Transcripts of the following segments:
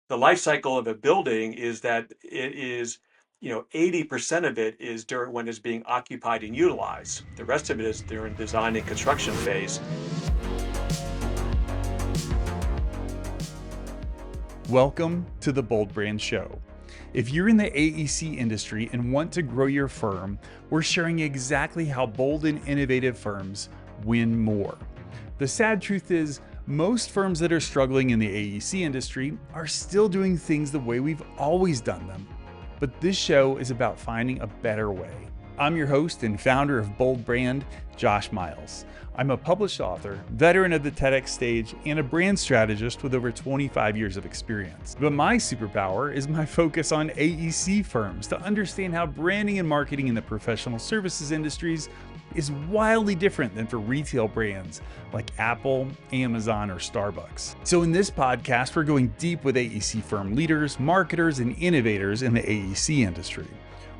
the life cycle of a building is that it is, 80% of it is during when it's being occupied and utilized. The rest of it is during design and construction phase. Welcome to the Bold Brand Show. If you're in the AEC industry and want to grow your firm, we're sharing exactly how bold and innovative firms win more. The sad truth is, most firms that are struggling in the AEC industry are still doing things the way we've always done them. But this show is about finding a better way. I'm your host and founder of Bold Brand, Josh Miles. I'm a published author, veteran of the TEDx stage, and a brand strategist with over 25 years of experience. But my superpower is my focus on AEC firms to understand how branding and marketing in the professional services industries is wildly different than for retail brands like Apple, Amazon, or Starbucks. So in this podcast, we're going deep with AEC firm leaders, marketers, and innovators in the AEC industry.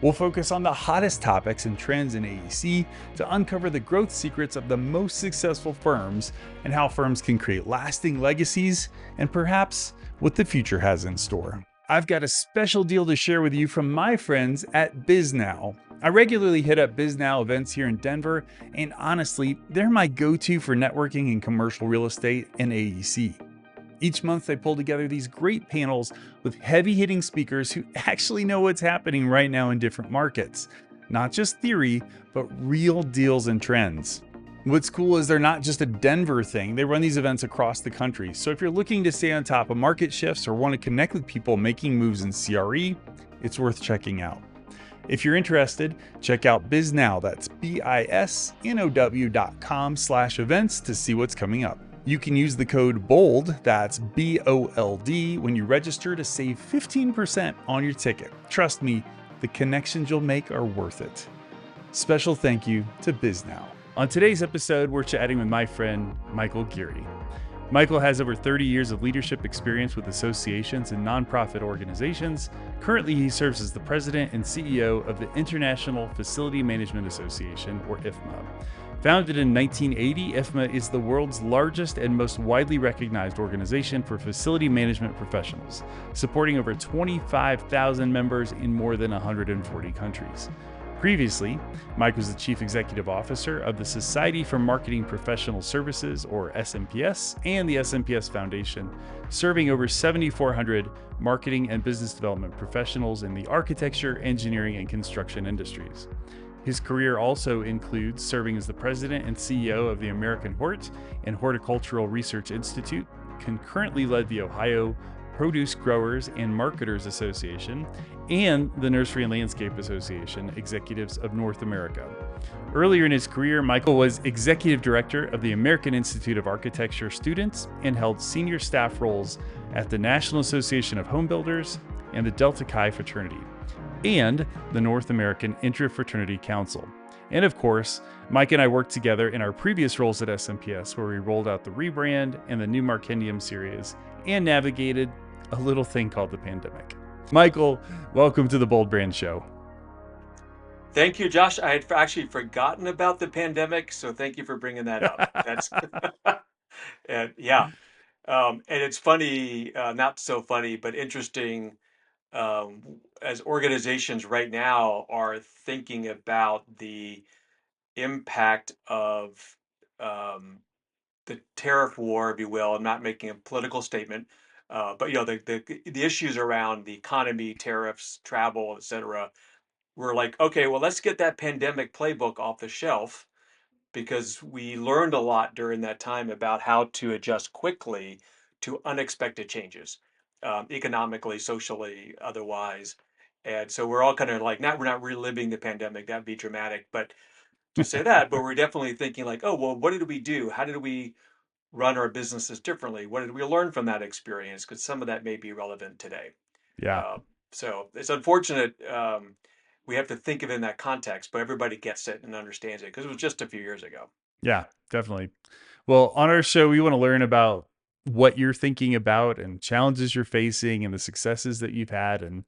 We'll focus on the hottest topics and trends in AEC to uncover the growth secrets of the most successful firms and how firms can create lasting legacies and perhaps what the future has in store. I've got a special deal to share with you from my friends at BizNow. I regularly hit up BizNow events here in Denver, and honestly, they're my go-to for networking in commercial real estate and AEC. Each month, they pull together these great panels with heavy-hitting speakers who actually know what's happening right now in different markets. Not just theory, but real deals and trends. What's cool is they're not just a Denver thing. They run these events across the country. So if you're looking to stay on top of market shifts or want to connect with people making moves in CRE, it's worth checking out. If you're interested, check out BizNow. That's biznow.com/events to see what's coming up. You can use the code BOLD, that's BOLD, when you register to save 15% on your ticket. Trust me, the connections you'll make are worth it. Special thank you to BizNow. On today's episode, we're chatting with my friend, Michael Geary. Michael has over 30 years of leadership experience with associations and nonprofit organizations. Currently, he serves as the president and CEO of the International Facility Management Association, or IFMA. Founded in 1980, IFMA is the world's largest and most widely recognized organization for facility management professionals, supporting over 25,000 members in more than 140 countries. Previously, Mike was the Chief Executive Officer of the Society for Marketing Professional Services, or SMPS, and the SMPS Foundation, serving over 7,400 marketing and business development professionals in the architecture, engineering, and construction industries. His career also includes serving as the President and CEO of the AmericanHort and Horticultural Research Institute, concurrently led the Ohio Produce Growers and Marketers Association, and the Nursery and Landscape Association Executives of North America. Earlier in his career, Michael was Executive Director of the American Institute of Architecture Students and held senior staff roles at the National Association of Home Builders and the Delta Chi Fraternity, and the North American Interfraternity Council. And of course, Mike and I worked together in our previous roles at SMPS, where we rolled out the rebrand and the new Markendium series and navigated a little thing called the pandemic. Michael, welcome to the Bold Brand Show. Thank you, Josh. I had actually forgotten about the pandemic, so thank you for bringing that up. That's and yeah, and it's funny, not so funny, but interesting. As organizations right now are thinking about the impact of the tariff war, if you will. I'm not making a political statement, but the issues around the economy, tariffs, travel, et cetera. We're like, okay, well, let's get that pandemic playbook off the shelf because we learned a lot during that time about how to adjust quickly to unexpected changes, economically, socially, otherwise. And so we're all kind of like, we're not reliving the pandemic. That'd be dramatic, but to say that, but we're definitely thinking like, oh, well, what did we do? How did we run our businesses differently? What did we learn from that experience? Because some of that may be relevant today. Yeah. So it's unfortunate we have to think of it in that context, but everybody gets it and understands it because it was just a few years ago. Yeah, definitely. Well, on our show, we want to learn about what you're thinking about and challenges you're facing and the successes that you've had and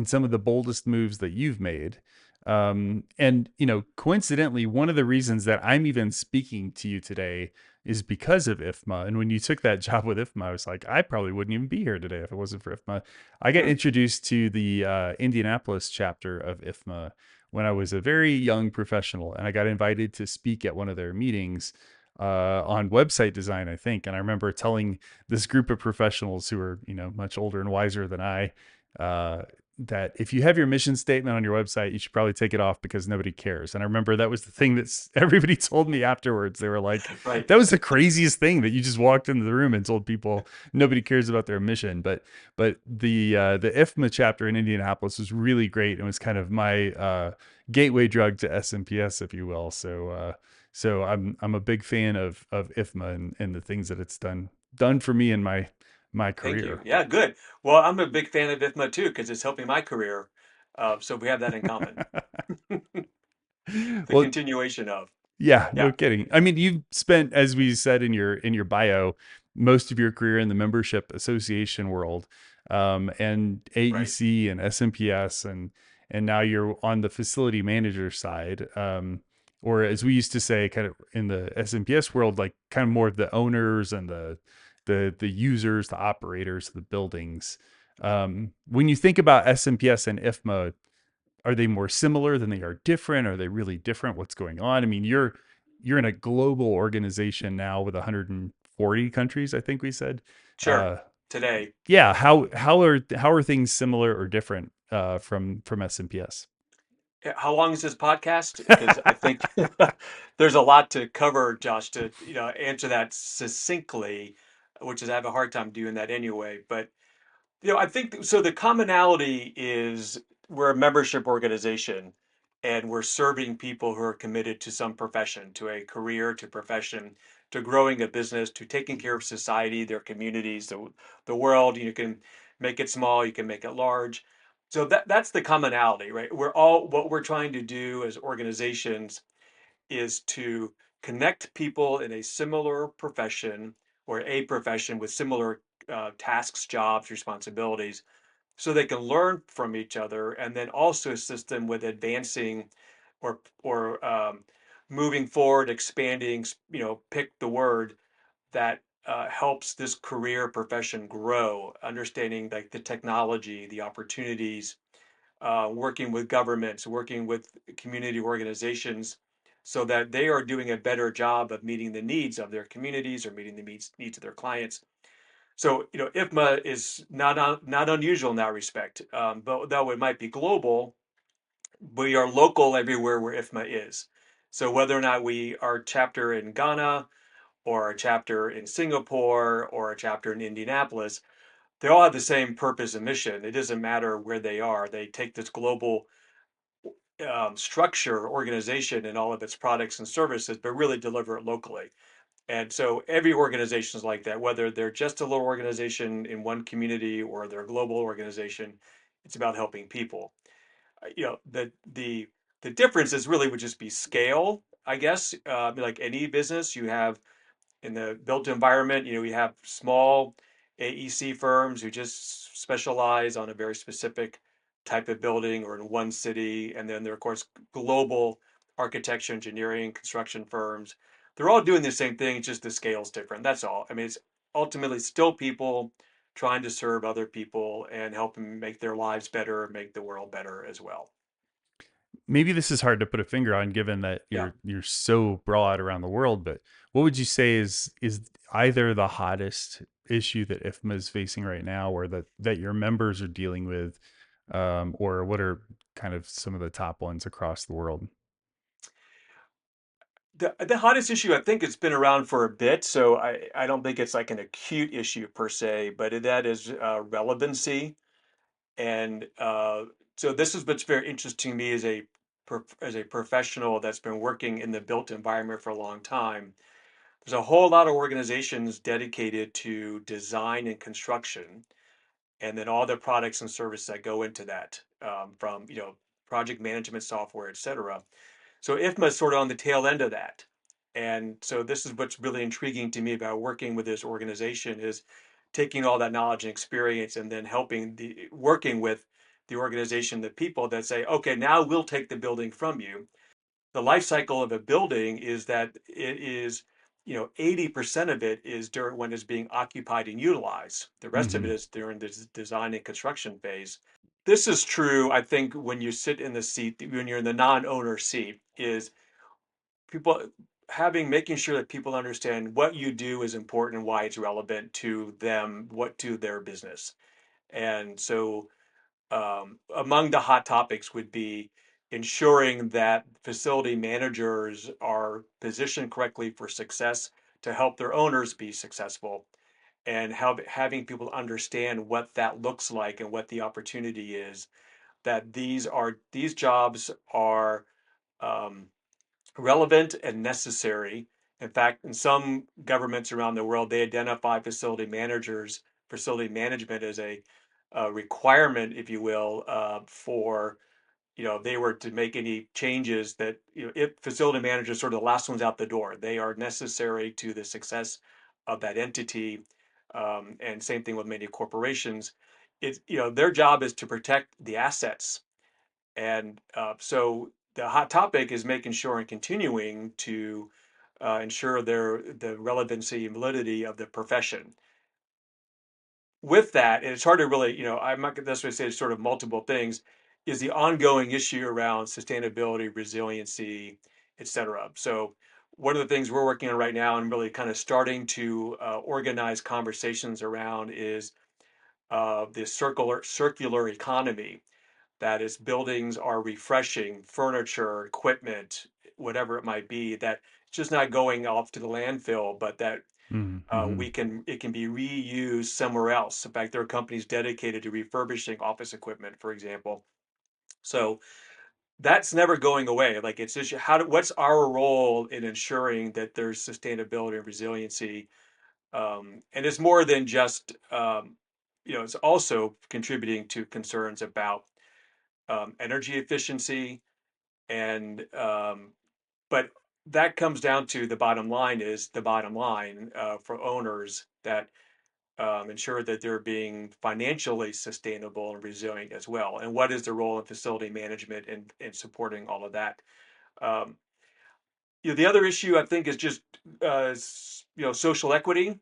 some of the boldest moves that you've made. And, coincidentally, one of the reasons that I'm even speaking to you today is because of IFMA. And when you took that job with IFMA, I was like, I probably wouldn't even be here today if it wasn't for IFMA. I got Hmm. introduced to the Indianapolis chapter of IFMA when I was a very young professional, and I got invited to speak at one of their meetings on website design, I think. And I remember telling this group of professionals who are, much older and wiser than I, uh, that if you have your mission statement on your website, you should probably take it off because nobody cares. And I remember that was the thing that everybody told me afterwards. They were like, Right. that was the craziest thing, that you just walked into the room and told people nobody cares about their mission. But the IFMA chapter in Indianapolis was really great. It was kind of my gateway drug to SMPS, if you will. So I'm a big fan of IFMA and the things that it's done for me in my Thank you. career. Yeah, good. Well, I'm a big fan of IFMA too because it's helping my career. So we have that in common. The Well, continuation of. yeah, no Yeah, kidding. I mean, you've spent, as we said in your bio, most of your career in the membership association world, and right. AEC and SMPS, and now you're on the facility manager side, or as we used to say, kind of in the SMPS world, like kind of more of the owners and the users, the operators of the buildings. When you think about SMPS and IFMA, are they more similar than they are different? Are they really different? What's going on? I mean, you're in a global organization now with 140 countries, I think we said. Sure. Uh, Today. yeah, how are things similar or different from SMPS? How long is this podcast? Because I think there's a lot to cover, Josh, to answer that succinctly, which is I have a hard time doing that anyway. But I think so. The commonality is we're a membership organization, and we're serving people who are committed to some profession, to a career, to profession, to growing a business, to taking care of society, their communities, the world. You can make it small, you can make it large. So that's the commonality, right? What we're trying to do as organizations is to connect people in a similar profession or a profession with similar tasks, jobs, responsibilities, so they can learn from each other, and then also assist them with advancing or moving forward, expanding. Pick the word that helps this career profession grow. Understanding like the technology, the opportunities, working with governments, working with community organizations, so that they are doing a better job of meeting the needs of their communities or meeting the needs of their clients. So, IFMA is not unusual in that respect. But though it might be global, we are local everywhere where IFMA is. So whether or not we are a chapter in Ghana or a chapter in Singapore or a chapter in Indianapolis, they all have the same purpose and mission. It doesn't matter where they are. They take this global structure, organization, and all of its products and services, but really deliver it locally. And so every organization is like that, whether they're just a little organization in one community or they're a global organization. It's about helping people. The difference is really would just be scale, I guess. Like any business, you have in the built environment, you have small AEC firms who just specialize on a very specific type of building or in one city. And then there are, of course, global architecture, engineering, construction firms. They're all doing the same thing, it's just the scale's different. That's all. I mean, it's ultimately still people trying to serve other people and help them make their lives better, make the world better as well. Maybe this is hard to put a finger on given that Yeah. you're so broad around the world, but what would you say is either the hottest issue that IFMA is facing right now, or that your members are dealing with, or what are kind of some of the top ones across the world? The hottest issue, I think it's been around for a bit, so I don't think it's like an acute issue per se, but that is relevancy. And so this is what's very interesting to me as a professional that's been working in the built environment for a long time. There's a whole lot of organizations dedicated to design and construction, and then all the products and services that go into that, from project management software, et cetera. So IFMA is sort of on the tail end of that. And so this is what's really intriguing to me about working with this organization is taking all that knowledge and experience and then working with the organization, the people that say, okay, now we'll take the building from you. The life cycle of a building is that it is 80% of it is during when it's being occupied and utilized. The rest of it Hmm. is during the design and construction phase. This is true, I think, when you sit in the seat, when you're in the non-owner seat, is people making sure that people understand what you do is important and why it's relevant to them, what to their business. And so among the hot topics would be ensuring that facility managers are positioned correctly for success to help their owners be successful, and having people understand what that looks like and what the opportunity is, that these jobs are um, relevant and necessary. In fact, in some governments around the world, they identify facility management as a requirement, if you will, for, if they were to make any changes, that, if facility managers sort of the last ones out the door, they are necessary to the success of that entity. And same thing with many corporations. Their job is to protect the assets, and so the hot topic is making sure and continuing to ensure the relevancy and validity of the profession. With that, and it's hard to really, I'm not going to necessarily say it's sort of multiple things, is the ongoing issue around sustainability, resiliency, et cetera. So one of the things we're working on right now and really kind of starting to organize conversations around is the circular economy. That is, buildings are refreshing, furniture, equipment, whatever it might be, that it's just not going off to the landfill, but that Hmm. it can be reused somewhere else. In fact, there are companies dedicated to refurbishing office equipment, for example. So that's never going away. Like, it's just what's our role in ensuring that there's sustainability and resiliency, and it's more than just it's also contributing to concerns about energy efficiency, and but that comes down to the bottom line is the bottom line for owners, that ensure that they're being financially sustainable and resilient as well. And what is the role of facility management in supporting all of that? Um, the other issue, I think, is just social equity.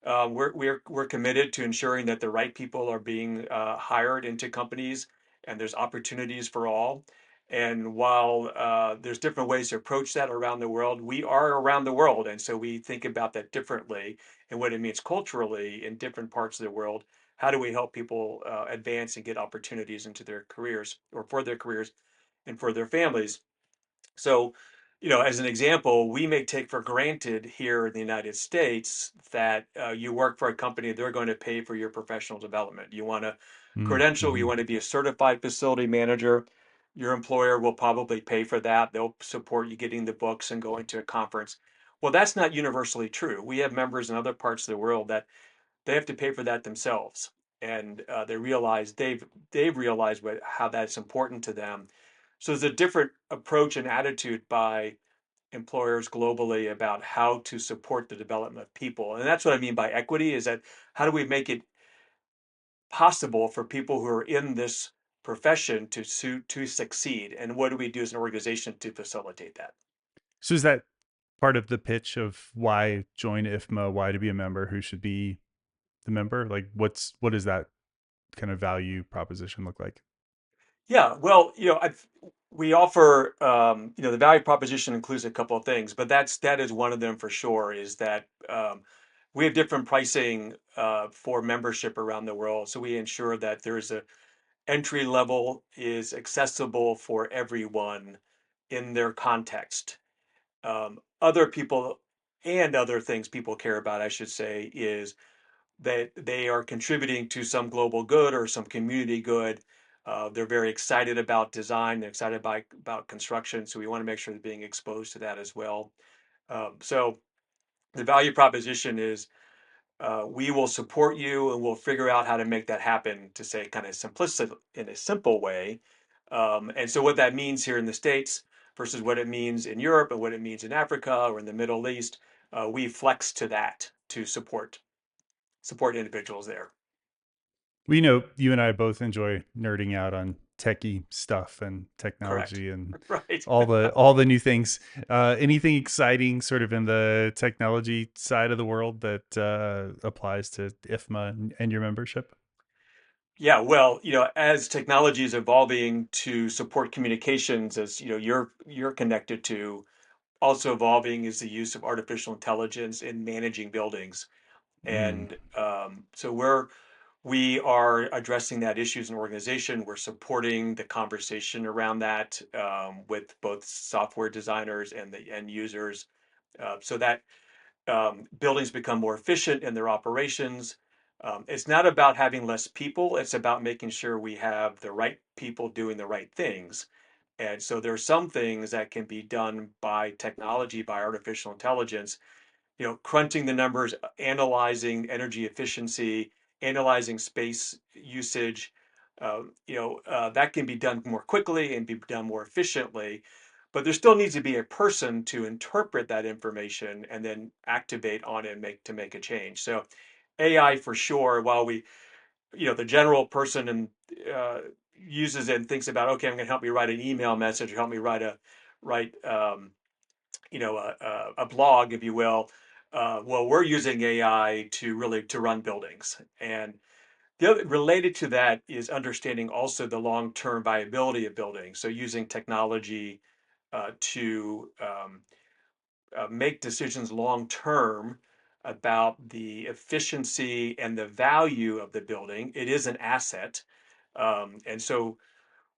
We're committed to ensuring that the right people are being hired into companies, and there's opportunities for all. And while there's different ways to approach that around the world, we are around the world, and so we think about that differently and what it means culturally in different parts of the world. How do we help people advance and get opportunities into their careers, or for their careers and for their families? So, as an example, we may take for granted here in the United States that you work for a company, they're going to pay for your professional development. You want a credential, you Hmm. want to be a certified facility manager, your employer will probably pay for that. They'll support you getting the books and going to a conference. Well, that's not universally true. We have members in other parts of the world that they have to pay for that themselves, and they've realized how that's important to them. So there's a different approach and attitude by employers globally about how to support the development of people, and that's what I mean by equity. Is that how do we make it possible for people who are in this profession to succeed, and what do we do as an organization to facilitate that? So is that part of the pitch of why join IFMA, why to be a member, who should be the member? Like what does that kind of value proposition look like? Yeah, well, we offer, the value proposition includes a couple of things, but that is one of them for sure. Is that we have different pricing for membership around the world, so we ensure that there's a entry level is accessible for everyone in their context. Other people and other things people care about, I should say, is that they are contributing to some global good or some community good. They're very excited about design, they're excited about construction, so we want to make sure they're being exposed to that as well. So the value proposition is we will support you and we'll figure out how to make that happen, to say kind of simplistic in a simple way. And so what that means here in the States versus what it means in Europe and what it means in Africa or in the Middle East, we flex to that to support individuals there. We know you and I both enjoy nerding out on techie stuff and Correct. technology and Right. all the new things. Anything exciting sort of in the technology side of the world that applies to IFMA and your membership? Yeah, well, as technology is evolving to support communications, as you're connected to, also evolving is the use of artificial intelligence in managing buildings. Mm. And so we are addressing that issue as an organization. We're supporting the conversation around that with both software designers and the end users, so that buildings become more efficient in their operations. It's not about having less people, it's about making sure we have the right people doing the right things. And so there are some things that can be done by technology, by artificial intelligence, crunching the numbers, analyzing energy efficiency, analyzing space usage. That can be done more quickly and be done more efficiently. But there still needs to be a person to interpret that information and then activate on it and make a change. So AI for sure, while the general person and uh, uses it and thinks about, okay, I'm going to help me write an email message or help me write a blog, if you will. Well, we're using AI to really to run buildings, and the other related to that is understanding also the long-term viability of buildings. So using technology to make decisions long-term about the efficiency and the value of the building. It is an asset, and so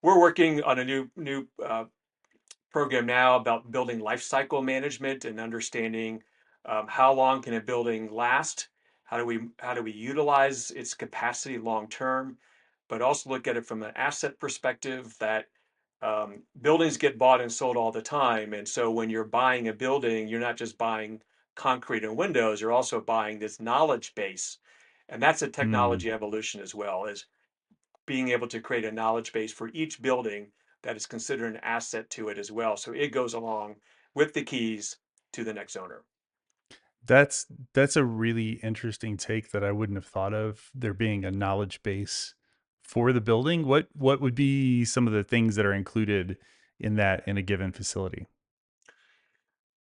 we're working on a new program now about building life cycle management and understanding how long can a building last, how do we utilize its capacity long term, but also look at it from an asset perspective that buildings get bought and sold all the time. And so when you're buying a building, you're not just buying concrete and windows, you're also buying this knowledge base. And that's a Mm. technology evolution as well, is being able to create a knowledge base for each building that is considered an asset to it as well. So it goes along with the keys to the next owner. That's that's a really interesting take that I wouldn't have thought of, there being a knowledge base for the building. What would be some of the things that are included in that in a given facility?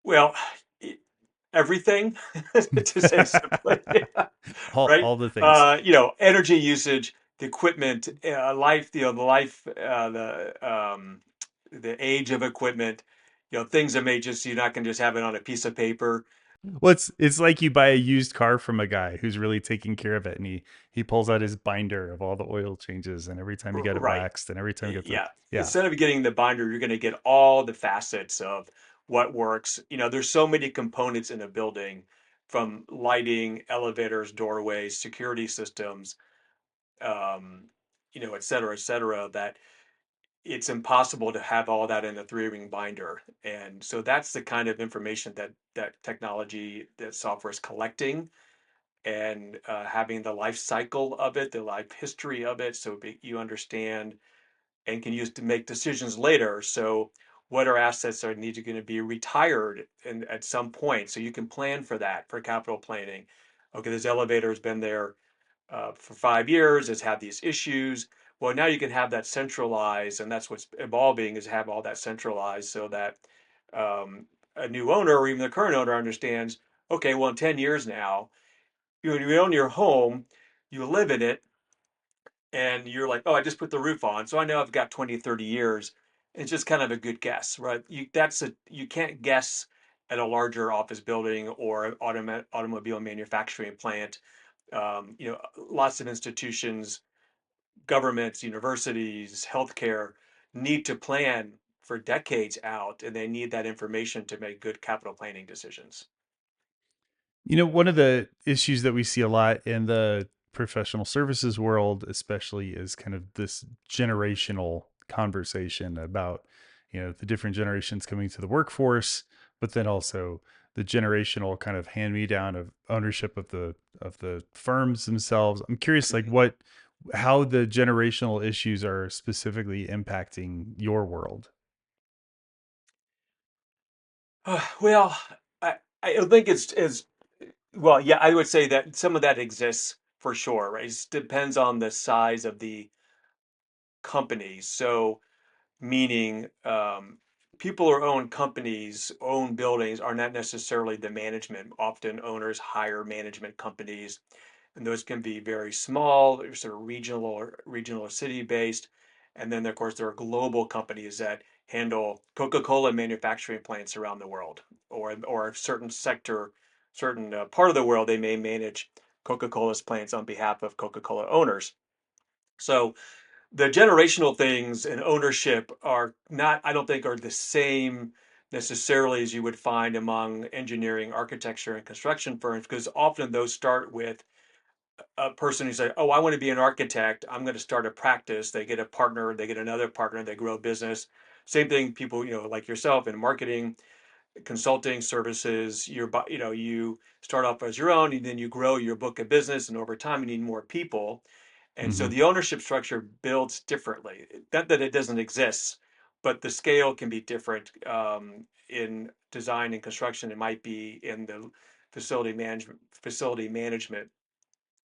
Well, e- everything to say simply, right? All the things. Energy usage, the equipment, life, the age of equipment, things that may just, you're not going to just have it on a piece of paper. Well, it's like you buy a used car from a guy who's really taking care of it, and he pulls out his binder of all the oil changes, and every time you get it Right. waxed, and every time you get the Yeah. yeah. Instead of getting the binder, you're going to get all the facets of what works. There's so many components in a building, from lighting, elevators, doorways, security systems, et cetera, that it's impossible to have all that in a three-ring binder. And so that's the kind of information that technology, that software is collecting, and having the life cycle of it, the life history of it, so you understand and can use to make decisions later. So what are assets are need to going to be retired and at some point, so you can plan for that, for capital planning. Okay, this elevator has been there for 5 years, has had these issues. Well, now you can have that centralized, and that's what's evolving, is have all that centralized, so that a new owner or even the current owner understands, okay, well, in 10 years now, you own your home, you live in it, and you're like, oh, I just put the roof on, so I know I've got 20, 30 years. It's just kind of a good guess, right? You can't guess at a larger office building or an automobile manufacturing plant. Lots of institutions, governments, universities, healthcare need to plan for decades out, and they need that information to make good capital planning decisions. One of the issues that we see a lot in the professional services world, especially, is kind of this generational conversation about, the different generations coming to the workforce, but then also the generational kind of hand me down of ownership of the firms themselves. I'm curious, like how the generational issues are specifically impacting your world. Well, I don't think it's as well. Yeah, I would say that some of that exists for sure, right? It depends on the size of companies. So meaning people who own companies, own buildings are not necessarily the management. Often owners hire management companies, and those can be very small, or sort of regional or city based. And then of course there are global companies that handle Coca-Cola manufacturing plants around the world, or a certain sector, certain part of the world they may manage Coca-Cola's plants on behalf of Coca-Cola owners. So the generational things and ownership are not, I don't think, are the same necessarily as you would find among engineering, architecture, and construction firms, because often those start with a person who says, "Oh, I want to be an architect. I'm going to start a practice." They get a partner, they get another partner, they grow a business. Same thing, people, like yourself in marketing, consulting services. You start off as your own, and then you grow your book of business, and over time, you need more people. And so Hmm. the ownership structure builds differently. Not that it doesn't exist, but the scale can be different in design and construction. It might be in the facility management.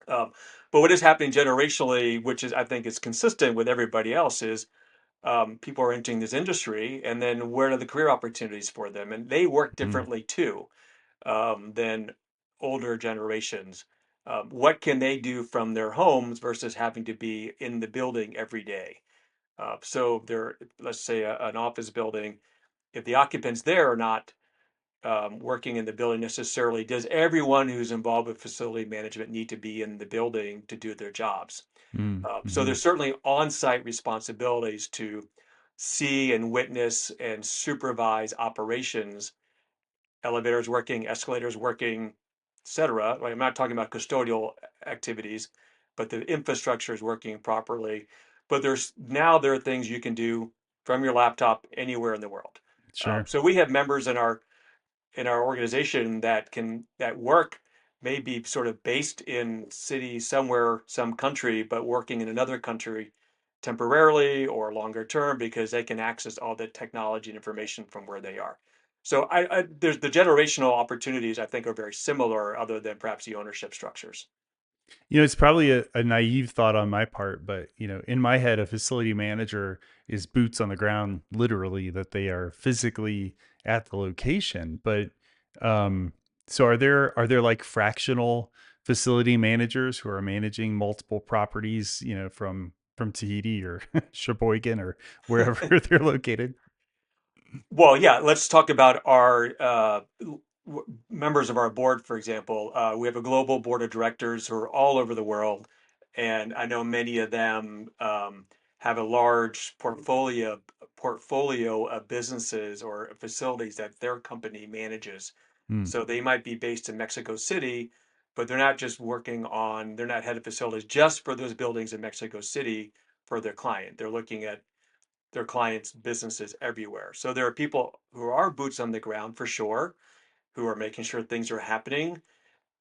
Um, but what is happening generationally, which is I think is consistent with everybody else, is people are entering this industry, and then where are the career opportunities for them? And they work Hmm. differently too than older generations. What can they do from their homes versus having to be in the building every day? So they're, let's say, an office building. If the occupants there are not working in the building necessarily, does everyone who's involved with facility management need to be in the building to do their jobs? So Hmm. there's certainly on-site responsibilities to see and witness and supervise operations, elevators working, escalators working, etc. Like, I'm not talking about custodial activities, but the infrastructure is working properly. But there are things you can do from your laptop anywhere in the world. Sure. So we have members in our organization that work maybe sort of based in city somewhere, some country, but working in another country temporarily or longer term because they can access all the technology and information from where they are. So there's the generational opportunities I think are very similar, other than perhaps the ownership structures. It's probably a naive thought on my part, but in my head, a facility manager is boots on the ground, literally, that they are physically at the location. But um, so are there like fractional facility managers who are managing multiple properties, from Tahiti or Sheboygan or wherever they're located? Well, yeah, let's talk about our members of our board, for example. We have a global board of directors who are all over the world, and I know many of them have a large portfolio of businesses or facilities that their company manages. Hmm. So they might be based in Mexico City, but they're not head of facilities just for those buildings in Mexico City for their client. They're looking at their clients' businesses everywhere. So there are people who are boots on the ground for sure, who are making sure things are happening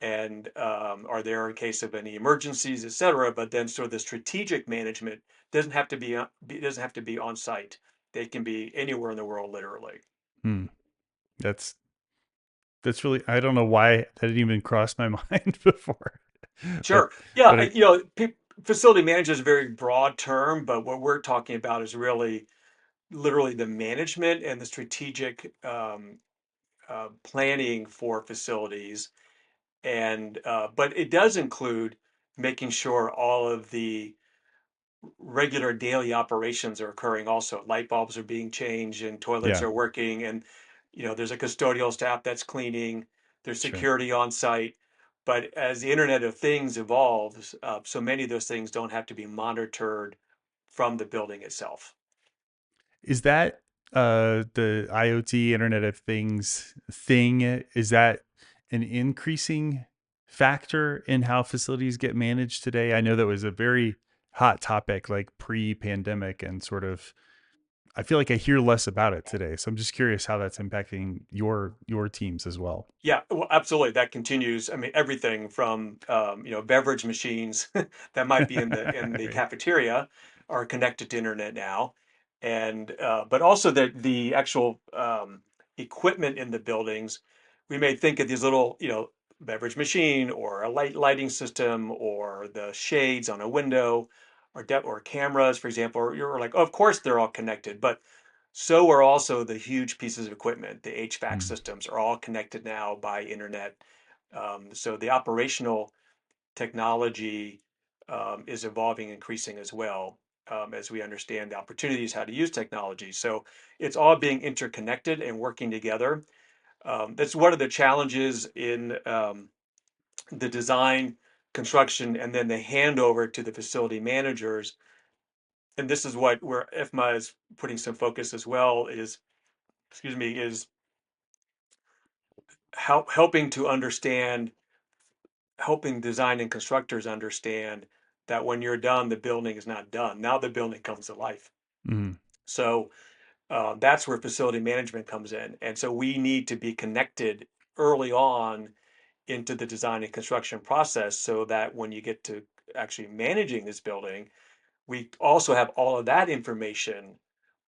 and are there in case of any emergencies, et cetera. But then, so the strategic management doesn't have to be on site. They can be anywhere in the world, literally. Hmm. That's that's really, I don't know why that didn't even cross my mind before, but Sure. Yeah. but it, Facility manager is a very broad term, but what we're talking about is really literally the management and the strategic planning for facilities. And but it does include making sure all of the regular daily operations are occurring also. Light bulbs are being changed and toilets yeah, are working, and there's a custodial staff that's cleaning, there's sure. security on site. But as the Internet of Things evolves, so many of those things don't have to be monitored from the building itself. Is that the IoT Internet of Things thing? Is that an increasing factor in how facilities get managed today? I know that was a very hot topic like pre-pandemic and sort of I feel like I hear less about it today. So I'm just curious how that's impacting your teams as well. Yeah, well, absolutely. That continues. I mean, everything from beverage machines that might be in the Right. cafeteria are connected to internet now, and but also the actual equipment in the buildings. We may think of these little, beverage machine or a lighting system or the shades on a window. or cameras, for example, or you're like, of course they're all connected, but so are also the huge pieces of equipment. The HVAC Mm. systems are all connected now by internet. So the operational technology is evolving, increasing as well, as we understand the opportunities, how to use technology. So it's all being interconnected and working together. That's one of the challenges in the design, construction, and then the handover to the facility managers. And this is what where IFMA is putting some focus as well is, excuse me, is helping to understand, helping design and constructors understand that when you're done, the building is not done. Now the building comes to life. Mm. So that's where facility management comes in. And so we need to be connected early on into the design and construction process so that when you get to actually managing this building, we also have all of that information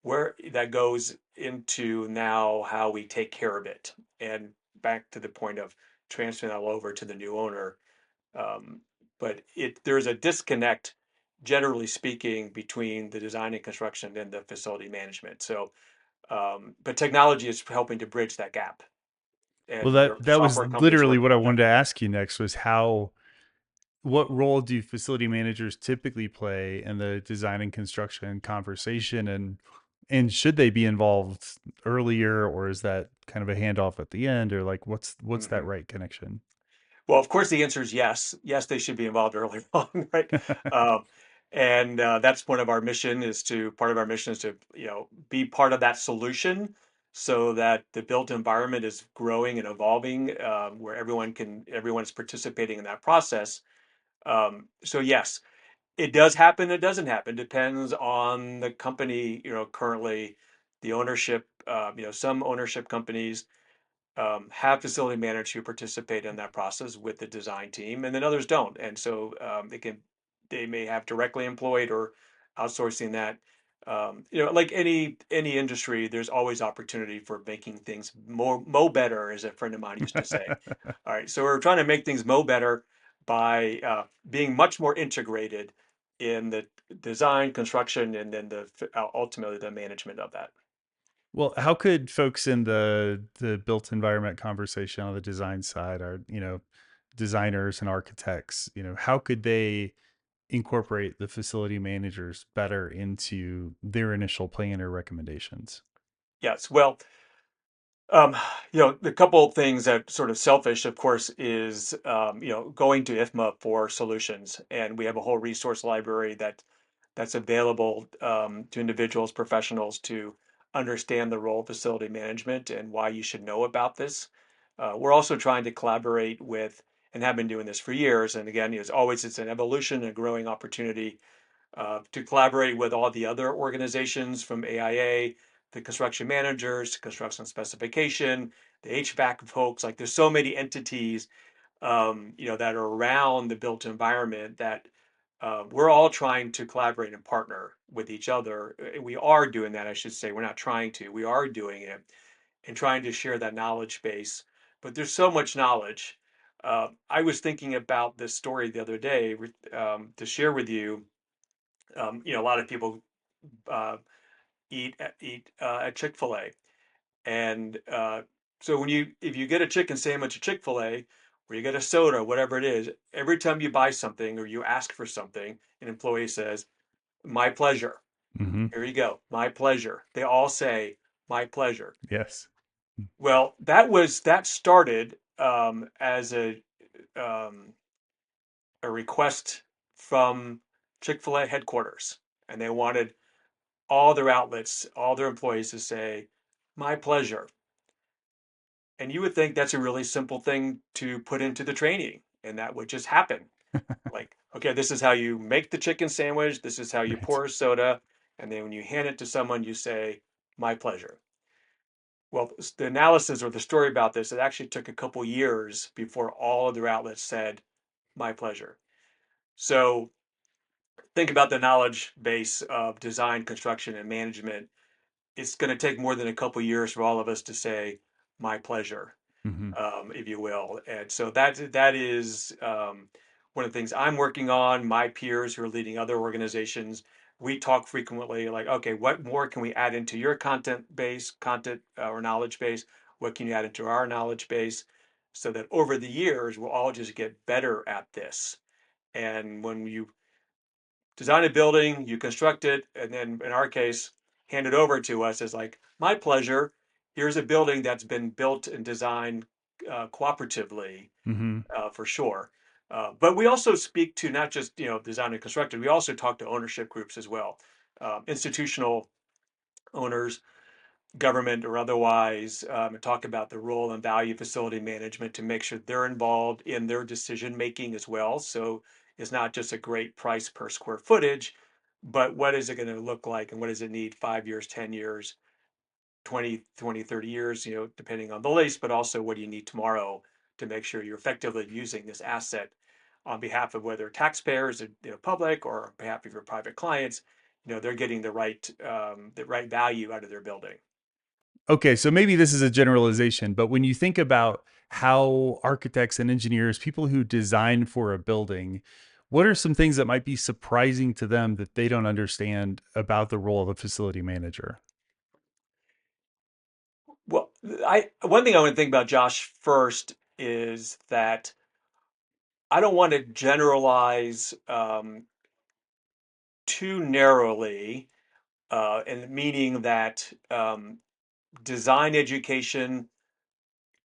where that goes into now how we take care of it. And back to the point of transferring that over to the new owner. Um, but there's a disconnect, generally speaking, between the design and construction and the facility management. So, but technology is helping to bridge that gap, Well, and that there are that was software companies literally what working I on that. wanted to ask you next was how what role do facility managers typically play in the design and construction conversation, and should they be involved earlier, or is that kind of a handoff at the end, or like what's that Mhm. right connection? Well, of course, the answer is yes. Yes, they should be involved early on, right? Um, and that's one of our mission is to part of our mission is to be part of that solution, so that the built environment is growing and evolving, where everyone's participating in that process. So yes, it does happen. It doesn't happen. Depends on the company. Currently, the ownership. Some ownership companies have facility managers who participate in that process with the design team, and then others don't. And so they may have directly employed or outsourcing that. Like any industry, there's always opportunity for making things more mo better, as a friend of mine used to say. All right, so we're trying to make things mo better by being much more integrated in the design, construction, and then ultimately the management of that. Well, how could folks in the built environment conversation on the design side are, designers and architects, how could they incorporate the facility managers better into their initial plan or recommendations? Yes, well, Um, the couple of things that sort of selfish, of course, is going to IFMA for solutions, and we have a whole resource library that's available to individuals, professionals to understand the role of facility management and why you should know about this. We're also trying to collaborate with, and have been doing this for years. And again, as always, it's an evolution and a growing opportunity to collaborate with all the other organizations from AIA, the construction managers, construction specification, the HVAC folks. Like there's so many entities, that are around the built environment that we're all trying to collaborate and partner with each other. We are doing that, I should say. We're not trying to. We are doing it and trying to share that knowledge base. But there's so much knowledge. I was thinking about this story the other day to share with you. A lot of people uh, eat at Chick-fil-A, and so if you get a chicken sandwich at Chick-fil-A, or you get a soda, whatever it is, every time you buy something or you ask for something, an employee says, "My pleasure." Hmm. Here you go, my pleasure. They all say, "My pleasure." Yes. Well, that started as um, a request from Chick-fil-A headquarters, and they wanted all their outlets, all their employees to say, "My pleasure." And you would think that's a really simple thing to put into the training, and that would just happen. Like, okay, this is how you make the chicken sandwich, this is how you Right. pour soda, and then when you hand it to someone, you say, "My pleasure." Well, the analysis or the story about this, it actually took a couple years before all of their outlets said, "My pleasure." So think about the knowledge base of design, construction, and management. It's going to take more than a couple years for all of us to say, "My pleasure," Hmm. if you will. And so that is one of the things I'm working on, my peers who are leading other organizations, we talk frequently like, okay, what more can we add into your content or knowledge base? What can you add into our knowledge base? So that over the years, we'll all just get better at this. And when you design a building, you construct it, and then in our case, hand it over to us as like, my pleasure. Here's a building that's been built and designed cooperatively Hmm. for sure. But we also speak to not just design and construction. We also talk to ownership groups as well, institutional owners, government or otherwise, and talk about the role and value of facility management to make sure they're involved in their decision making as well. So it's not just a great price per square footage, but what is it going to look like and what does it need 5 years, 10 years, 30 years, depending on the lease, but also what do you need tomorrow to make sure you're effectively using this asset on behalf of whether taxpayers, public, or on behalf of your private clients, they're getting the right value out of their building. Okay, so maybe this is a generalization, but when you think about how architects and engineers, people who design for a building, what are some things that might be surprising to them that they don't understand about the role of a facility manager? Well, I one thing I want to think about, Josh, first is that I don't want to generalize too narrowly, and meaning that design education,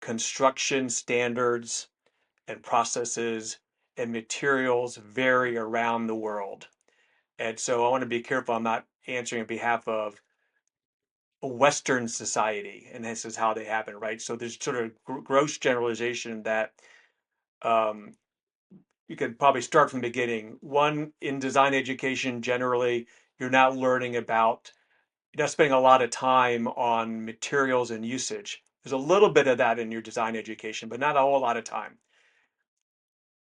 construction standards, and processes and materials vary around the world. And so I want to be careful. I'm not answering on behalf of a Western society, and this is how they happen, right? So there's sort of gross generalization that um, you could probably start from the beginning. One, in design education, generally, you're not learning about, you're not spending a lot of time on materials and usage. There's a little bit of that in your design education, but not a whole lot of time.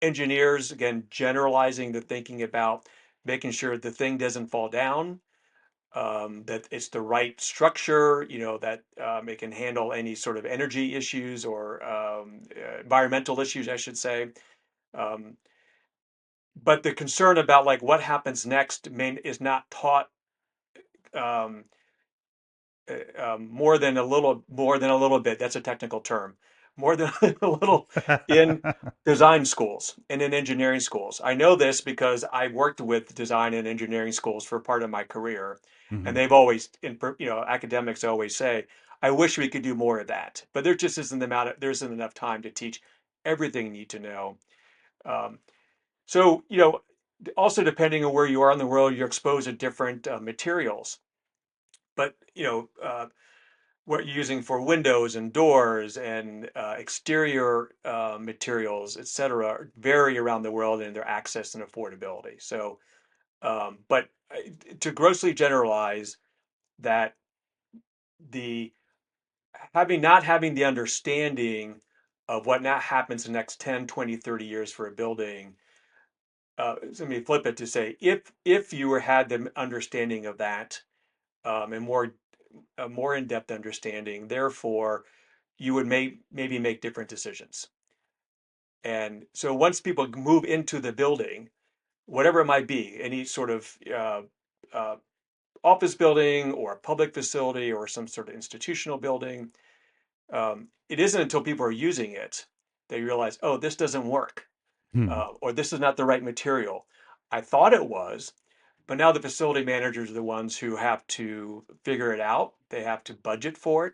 Engineers, again, generalizing the thinking about making sure the thing doesn't fall down, that it's the right structure, that it can handle any sort of energy issues or environmental issues, I should say. Um, but the concern about like what happens next is not taught um, more than a little bit. That's a technical term. More than a little in design schools and in engineering schools. I know this because I worked with design and engineering schools for part of my career, and Hmm. they've always, academics always say, "I wish we could do more of that," but there isn't enough time to teach everything you need to know. Um, so, also depending on where you are in the world, you're exposed to different materials. But what you're using for windows and doors and exterior materials, et cetera, vary around the world in their access and affordability. So, but to grossly generalize that the not having the understanding of what now happens the next 10, 20, 30 years for a building, let me flip it to say, if you had the understanding of that, and a more in-depth understanding, therefore you would maybe make different decisions. And so once people move into the building, whatever it might be, any sort of uh, office building or a public facility or some sort of institutional building, it isn't until people are using it they realize, oh, this doesn't work, Hmm. or this is not the right material. I thought it was, but now the facility managers are the ones who have to figure it out. They have to budget for it.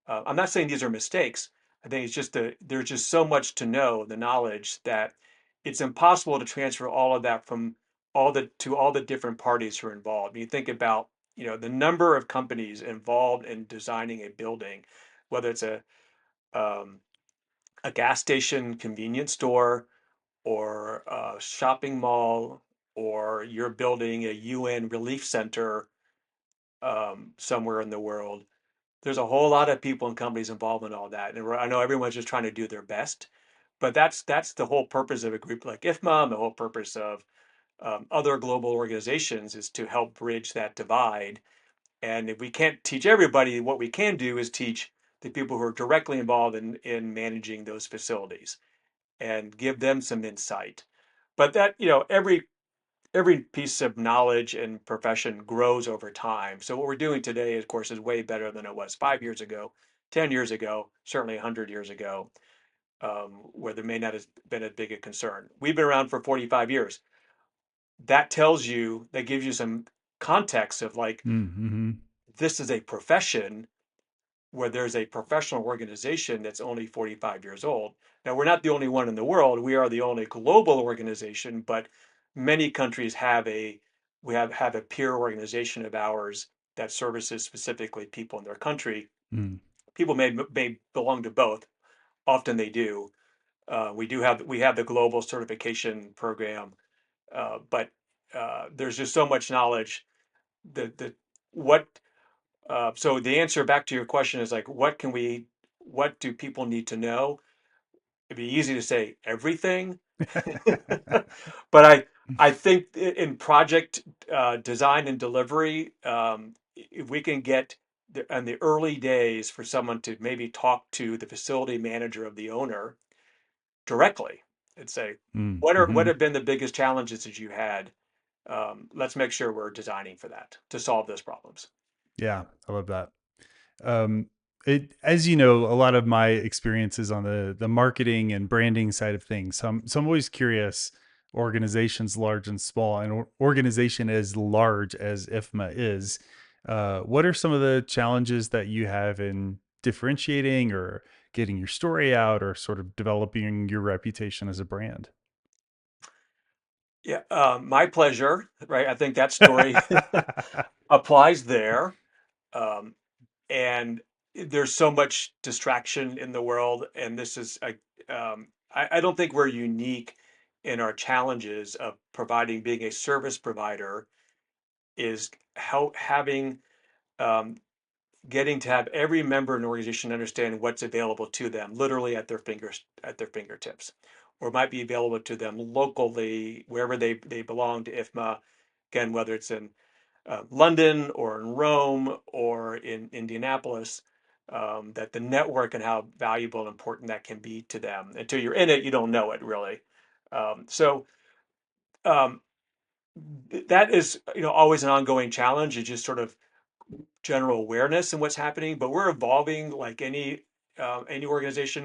I'm not saying these are mistakes. I think it's just that there's just so much to know, the knowledge that it's impossible to transfer all of that from all the different parties who are involved. When you think about, the number of companies involved in designing a building, whether it's um, a gas station, convenience store, or a shopping mall, or you're building a UN relief center somewhere in the world. There's a whole lot of people and companies involved in all that, and I know everyone's just trying to do their best, but that's the whole purpose of a group like IFMA, and the whole purpose of other global organizations is to help bridge that divide. And if we can't teach everybody, what we can do is teach the people who are directly involved in managing those facilities and give them some insight. but that, every piece of knowledge and profession grows over time. So what we're doing today, of course, is way better than it was 5 years ago, 10 years ago, certainly 100 years ago, where there may not have been as big a concern. We've been around for 45 years. That gives you some context of like, Mm-hmm. this is a profession where there's a professional organization that's only 45 years old. Now, we're not the only one in the world. We are the only global organization, but many countries have a peer organization of ours that services specifically people in their country. Mm. People may belong to both. Often they do. We have the global certification program, but there's just so much knowledge that what so the answer back to your question is like, what do people need to know? It'd be easy to say everything, but I think in project design and delivery, if we can get in the early days for someone to maybe talk to the facility manager of the owner directly and say, what Mm-hmm. have been the biggest challenges that you had? Let's make sure we're designing for that to solve those problems. Yeah, I love that. Um, as you know, a lot of my experiences on the marketing and branding side of things. So I'm always curious. Organizations large and small, and organization as large as IFMA is. What are some of the challenges that you have in differentiating or getting your story out, or sort of developing your reputation as a brand? Yeah, my pleasure, right? I think that story applies there. Um, and there's so much distraction in the world, and I don't think we're unique in our challenges of providing being a service provider is how having um, getting to have every member in an organization understand what's available to them literally at their fingertips, or might be available to them locally wherever they belong to IFMA. Again, whether it's in London or in Rome or in Indianapolis, that the network and how valuable and important that can be to them. Until you're in it, you don't know it really. So um, that is, always an ongoing challenge. It's just sort of general awareness in what's happening, but we're evolving like any organization.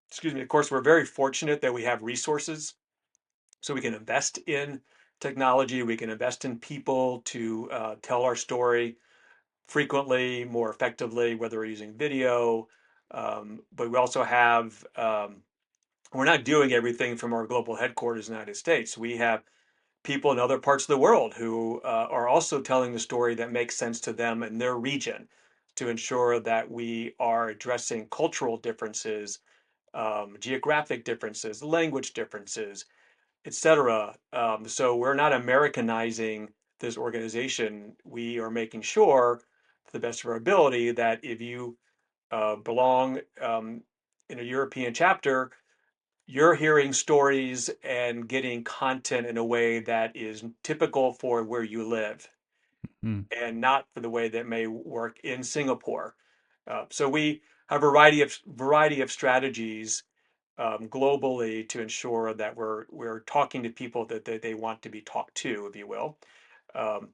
Excuse me. Of course, we're very fortunate that we have resources, so we can invest in technology. We can invest in people to tell our story frequently, more effectively, whether we're using video. But we also have, we're not doing everything from our global headquarters in the United States. We have people in other parts of the world who are also telling the story that makes sense to them in their region to ensure that we are addressing cultural differences, geographic differences, language differences, etc. So we're not Americanizing this organization. We are making sure, to the best of our ability, that if you belong in a European chapter, you're hearing stories and getting content in a way that is typical for where you live Mm. and not for the way that may work in Singapore. So we have a variety of strategies globally to ensure that we're talking to people that they want to be talked to, if you will. Um,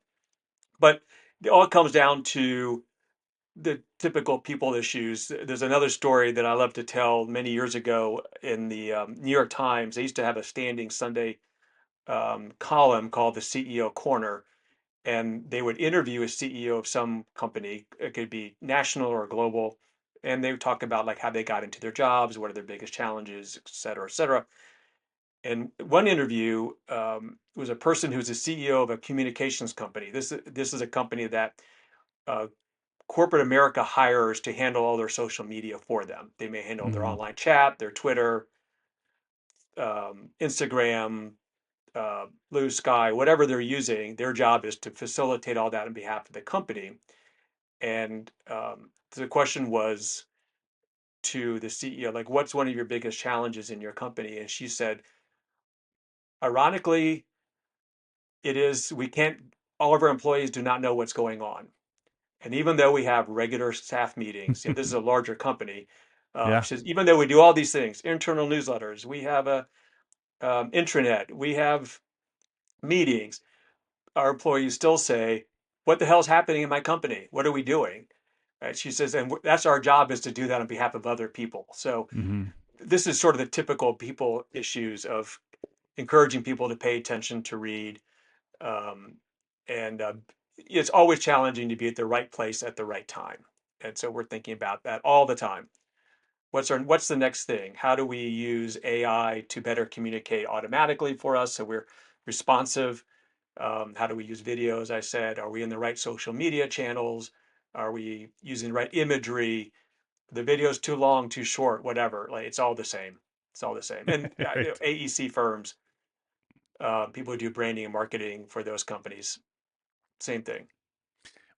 but it all comes down to the typical people issues. There's another story that I love to tell. Many years ago in the New York Times, they used to have a standing Sunday column called the CEO Corner, and they would interview a CEO of some company. It could be national or global, and they would talk about like how they got into their jobs, what are their biggest challenges, et cetera, et cetera. And one interview was a person who's a CEO of a communications company. This is a company that uh, corporate America hires to handle all their social media for them. They may handle their Mm. online chat, their Twitter, Instagram, Blue Sky, whatever they're using. Their job is to facilitate all that on behalf of the company. And the question was to the CEO, like, what's one of your biggest challenges in your company? And she said, ironically, it is we can't, all of our employees do not know what's going on. And even though we have regular staff meetings, this is a larger company. Yeah. She says, even though we do all these things, internal newsletters, we have intranet, we have meetings. Our employees still say, "What the hell's happening in my company? What are we doing?" Right? She says, and that's our job, is to do that on behalf of other people. So Hmm. this is sort of the typical people issues of encouraging people to pay attention, to read, um, and it's always challenging to be at the right place at the right time. And so we're thinking about that all the time. What's the next thing? How do we use AI to better communicate automatically for us so we're responsive? How do we use video? As I said, are we in the right social media channels? Are we using the right imagery? The video's too long, too short, whatever. Like it's all the same. It's all the same. And Right. AEC firms, people who do branding and marketing for those companies, same thing.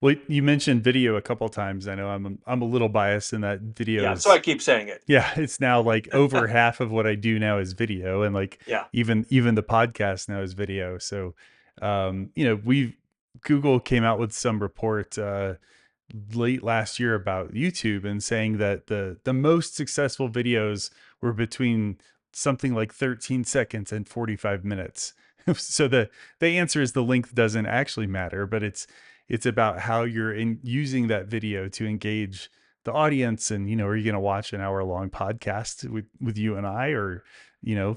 Well, you mentioned video a couple times. I know I'm a little biased in that video Yeah. So I is, keep saying it. yeah, it's now like over half of what I do now is video, and like Yeah. even the podcast now is video. So, we Google came out with some report late last year about YouTube and saying that the most successful videos were between something like 13 seconds and 45 minutes. So the answer is the length doesn't actually matter, but it's about how you're using that video to engage the audience. And are you going to watch an hour long podcast with you and I, or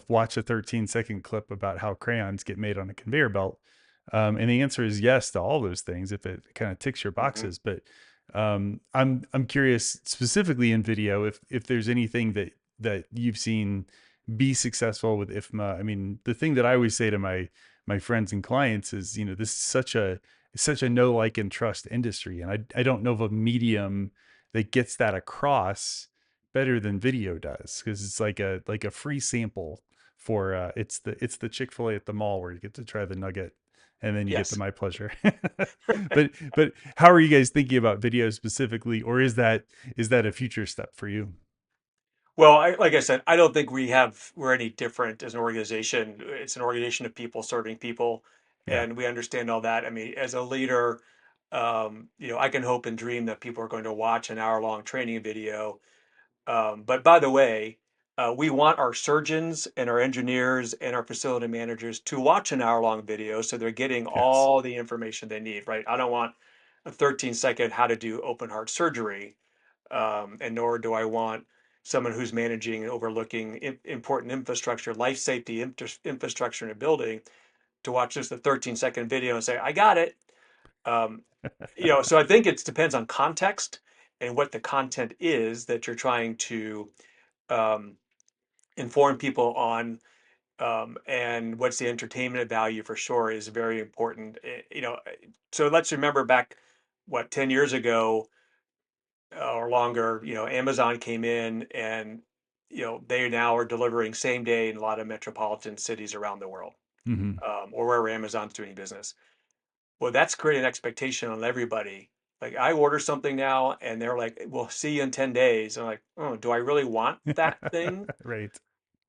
watch a 13-second clip about how crayons get made on a conveyor belt? And the answer is yes to all those things if it kind of ticks your Hmm. boxes. But I'm curious specifically in video if there's anything that you've seen be successful with IFMA. I mean, the thing that I always say to my friends and clients is, this is such a know, like, and trust industry, and I don't know of a medium that gets that across better than video does, because it's like a free sample for it's the Chick-fil-A at the mall where you get to try the nugget and then you get the Yes. my pleasure. But how are you guys thinking about video specifically, or is that a future step for you? Well, like I said, I don't think we're any different as an organization. It's an organization of people serving people, Yeah. and we understand all that. I mean, as a leader, I can hope and dream that people are going to watch an hour-long training video. But by the way, we want our surgeons and our engineers and our facility managers to watch an hour-long video so they're getting Yes. all the information they need, right? I don't want a 13-second how to do open heart surgery, and nor do I want someone who's managing and overlooking important infrastructure, life safety infrastructure in a building, to watch just a 13-second video and say, I got it. Um, so I think it depends on context and what the content is that you're trying to um, inform people on. And what's the entertainment value, for sure, is very important. So let's remember back, what, 10 years ago, or longer, Amazon came in, and they now are delivering same day in a lot of metropolitan cities around the world, Hmm. or wherever Amazon's doing business. Well, that's creating an expectation on everybody. Like, I order something now, and they're like, "We'll see you in 10 days." I'm like, "Oh, do I really want that thing?" Right.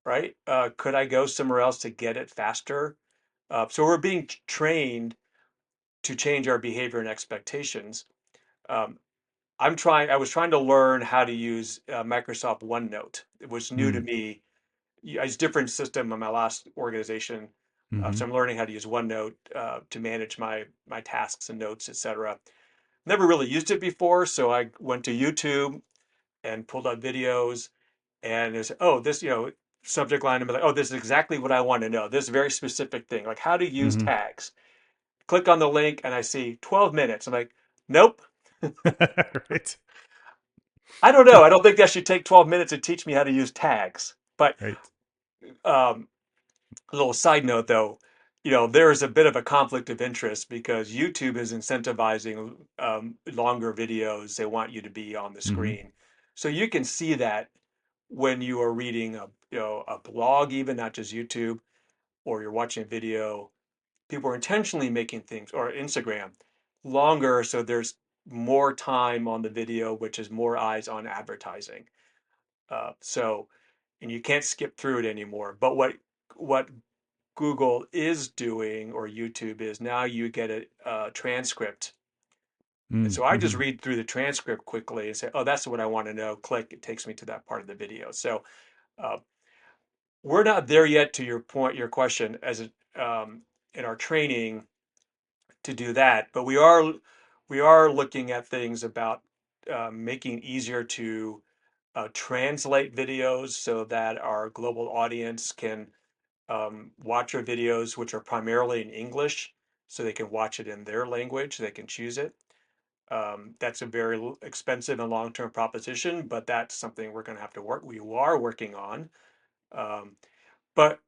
Right? Could I go somewhere else to get it faster? So we're being trained to change our behavior and expectations. Um, I was trying to learn how to use Microsoft OneNote. It was new to Mm. me. I used a different system in my last organization. So Hmm. I'm learning how to use OneNote to manage my tasks and notes, etc. Never really used it before, so I went to YouTube and pulled up videos, and it's, oh, this, subject line, and be like, oh, this is exactly what I want to know. This very specific thing, like how to use Hmm. tags. Click on the link, and I see 12 minutes. I'm like, nope. Right. I don't know. I don't think that should take 12 minutes to teach me how to use tags. But Right. um, a little side note, though, there is a bit of a conflict of interest because YouTube is incentivizing longer videos. They want you to be on the Hmm. screen, so you can see that when you are reading a blog, even not just YouTube, or you're watching a video. People are intentionally making things, or Instagram, longer, so there's more time on the video, which is more eyes on advertising. So, and you can't skip through it anymore. But what Google is doing, or YouTube is, now you get a transcript. And so I just Mm-hmm. read through the transcript quickly and say, oh, that's what I want to know. Click, it takes me to that part of the video. So uh, we're not there yet to your point, your question, in our training to do that, but we are looking at things about making it easier to translate videos so that our global audience can watch our videos, which are primarily in English, so they can watch it in their language. They can choose it. That's a very expensive and long-term proposition, but that's something we're going to have to work. We are working on. Um, but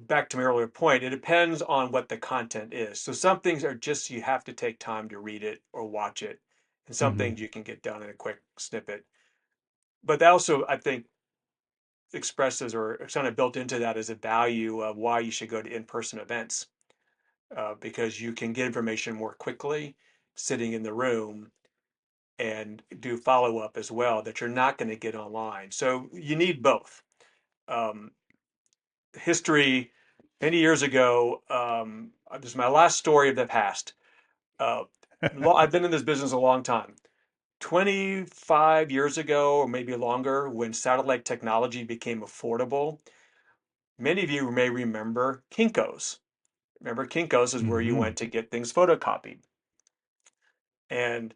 back to my earlier point, it depends on what the content is. So some things are just you have to take time to read it or watch it, and some Hmm. things you can get done in a quick snippet. But that also, I think, expresses or kind of built into that is a value of why you should go to in-person events, because you can get information more quickly sitting in the room and do follow-up as well that you're not going to get online. So you need both. Um, history, many years ago, this is my last story of the past. Uh, I've been in this business a long time. 25 years ago, or maybe longer, when satellite technology became affordable, many of you may remember Kinko's. Remember, Kinko's is where you Hmm. went to get things photocopied. And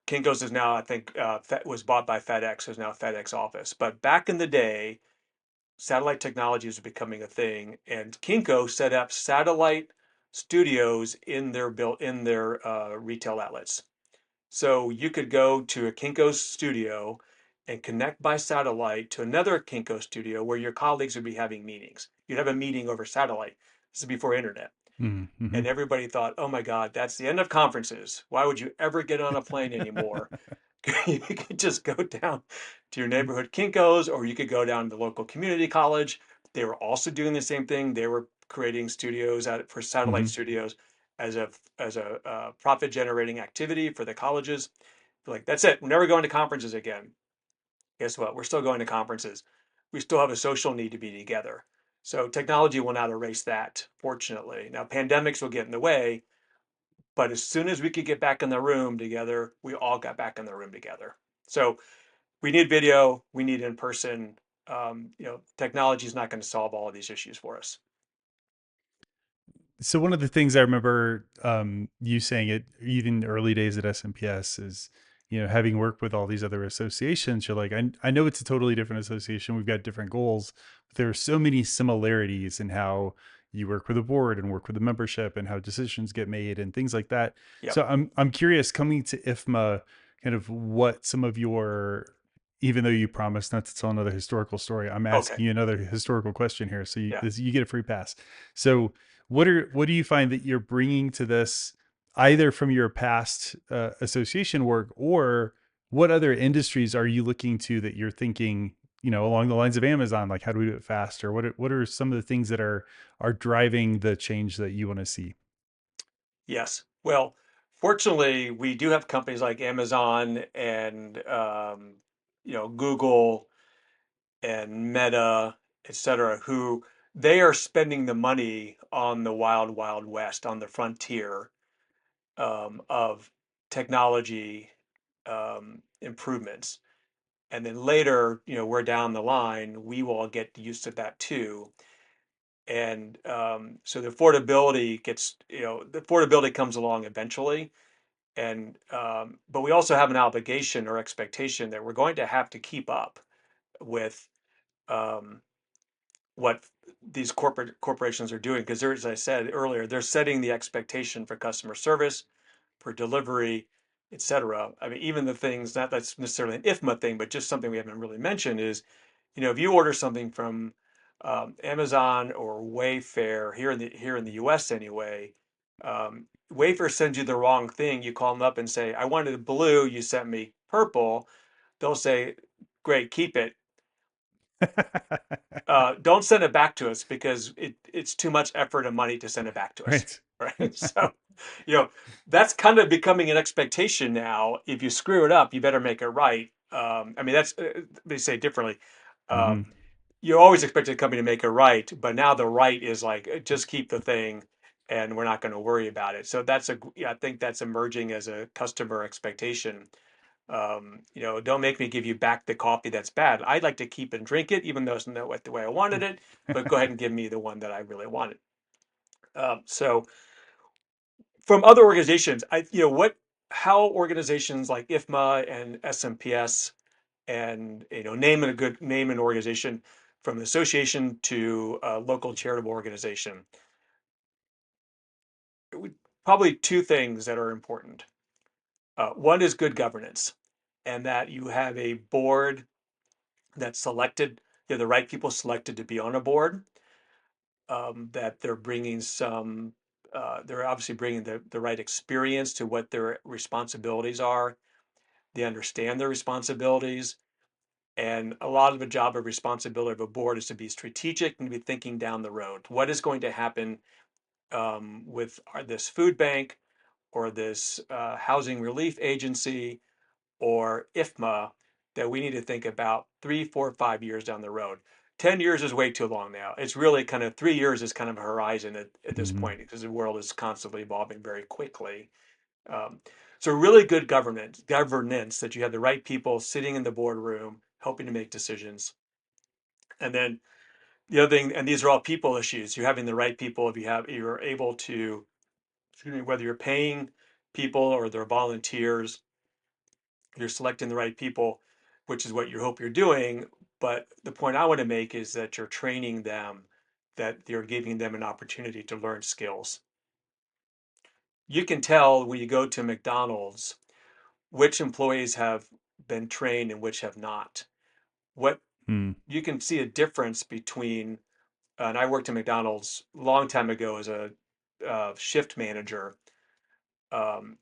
Kinko's is now, I think, was bought by FedEx, is now FedEx Office. But back in the day, satellite technology was becoming a thing, and Kinko set up satellite studios in their retail outlets. So you could go to a Kinko studio and connect by satellite to another Kinko studio where your colleagues would be having meetings. You'd have a meeting over satellite. This is before internet. Hmm. And everybody thought, oh my God, that's the end of conferences. Why would you ever get on a plane anymore? You could just go down to your neighborhood Kinkos, or you could go down to the local community college. They were also doing the same thing. They were creating studios for satellite Hmm. studios as a profit generating activity for the colleges. They're like, that's it. We're never going to conferences again. Guess what? We're still going to conferences. We still have a social need to be together. So technology will not erase that, fortunately. Now, pandemics will get in the way, but as soon as we could get back in the room together, we all got back in the room together. So we need video, we need in person. Technology is not going to solve all of these issues for us. So one of the things I remember you saying it even early days at SMPS is, having worked with all these other associations, you're like, I know it's a totally different association. We've got different goals, but there are so many similarities in how you work with a board and work with the membership and how decisions get made and things like that. Yep. So I'm curious, coming to IFMA, kind of what some of your, even though you promised not to tell another historical story, I'm Okay. asking you another historical question here. So Yeah. you get a free pass. So what do you find that you're bringing to this, either from your past association work, or what other industries are you looking to that you're thinking, along the lines of Amazon, like how do we do it faster? What are some of the things that are driving the change that you want to see? Yes. Well, fortunately, we do have companies like Amazon and Google and Meta, et cetera, who they are spending the money on the wild, wild west, on the frontier of technology improvements. And then later, we're down the line, we will get used to that too. And so the affordability comes along eventually. And but we also have an obligation or expectation that we're going to have to keep up with um, what these corporations are doing, because as I said earlier, they're setting the expectation for customer service, for delivery, et cetera. I mean, even the things, not that's necessarily an IFMA thing, but just something we haven't really mentioned is, if you order something from Amazon or Wayfair here in the U.S. anyway, Wayfair sends you the wrong thing. You call them up and say, "I wanted blue. You sent me purple." They'll say, "Great, keep it. Don't send it back to us because it's too much effort and money to send it back to us." Right. Right. So, you know, that's kind of becoming an expectation now. If you screw it up, you better make it right. I mean, let me say it differently. Hmm. Um, you always expect a company to make it right, but now the right is like, just keep the thing and we're not going to worry about it. So yeah, I think that's emerging as a customer expectation. Don't make me give you back the coffee that's bad. I'd like to keep and drink it, even though it's not the way I wanted it, but go ahead and give me the one that I really wanted. So from other organizations, how organizations like IFMA and SMPS and name a good name an organization from an association to a local charitable organization. Probably two things that are important. One is good governance, and that you have a board that's selected, you have the right people selected to be on a board, that they're obviously bringing the right experience to what their responsibilities are. They understand their responsibilities. And a lot of the job of responsibility of a board is to be strategic and be thinking down the road. What is going to happen with this food bank or this housing relief agency or IFMA that we need to think about 3, 4, 5 years down the road. 10 years is way too long now. It's really kind of 3 years is kind of a horizon at this Mm-hmm. point because the world is constantly evolving very quickly. Um, so really good governance that you have the right people sitting in the boardroom helping to make decisions. And then the other thing, and these are all people issues, you're having the right people. If you're able to, excuse me, whether you're paying people or they're volunteers, you're selecting the right people, which is what you hope you're doing. But the point I want to make is that you're training them, that you're giving them an opportunity to learn skills. You can tell when you go to McDonald's which employees have been trained and which have not. What Mm-hmm. you can see a difference between, and I worked at McDonald's a long time ago as a shift manager. Um,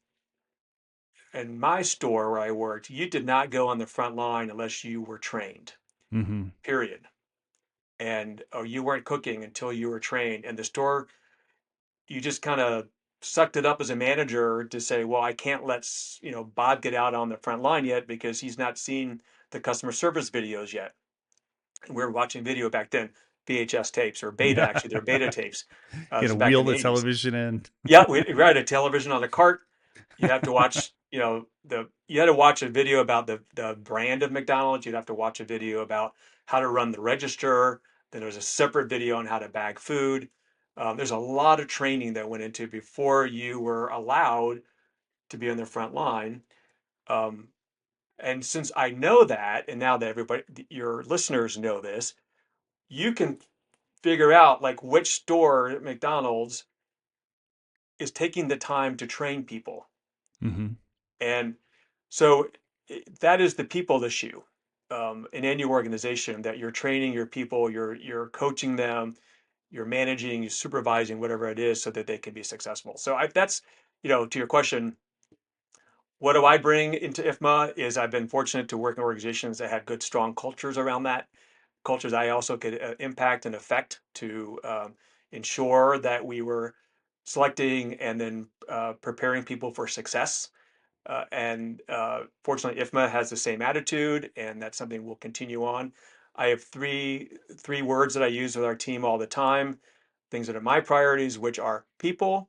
in my store where I worked, you did not go on the front line unless you were trained, Mm-hmm. period. And or you weren't cooking until you were trained. And the store, you just kind of sucked it up as a manager to say, well, I can't let Bob get out on the front line yet because he's not seen the customer service videos yet. And we were watching video back then, VHS tapes or beta. Yeah. Actually, they're beta tapes. You This gotta is back wheel in the the '80s. television in. Yeah, we had a television on the cart. You have to watch, you had to watch a video about the brand of McDonald's. You'd have to watch a video about how to run the register. Then there's a separate video on how to bag food. There's a lot of training that went into before you were allowed to be on the front line. Um, and since I know that, and now that your listeners know this, you can figure out like which store at McDonald's is taking the time to train people. Mm-hmm. And so that is the people issue in any organization, that you're training your people, you're coaching them, you're managing, you're supervising, whatever it is, so that they can be successful. So that's, to your question, what do I bring into IFMA is I've been fortunate to work in organizations that had good, strong cultures around that. Cultures I also could impact and affect to ensure that we were selecting and then preparing people for success. And fortunately, IFMA has the same attitude, and that's something we'll continue on. I have three words that I use with our team all the time, things that are my priorities, which are people,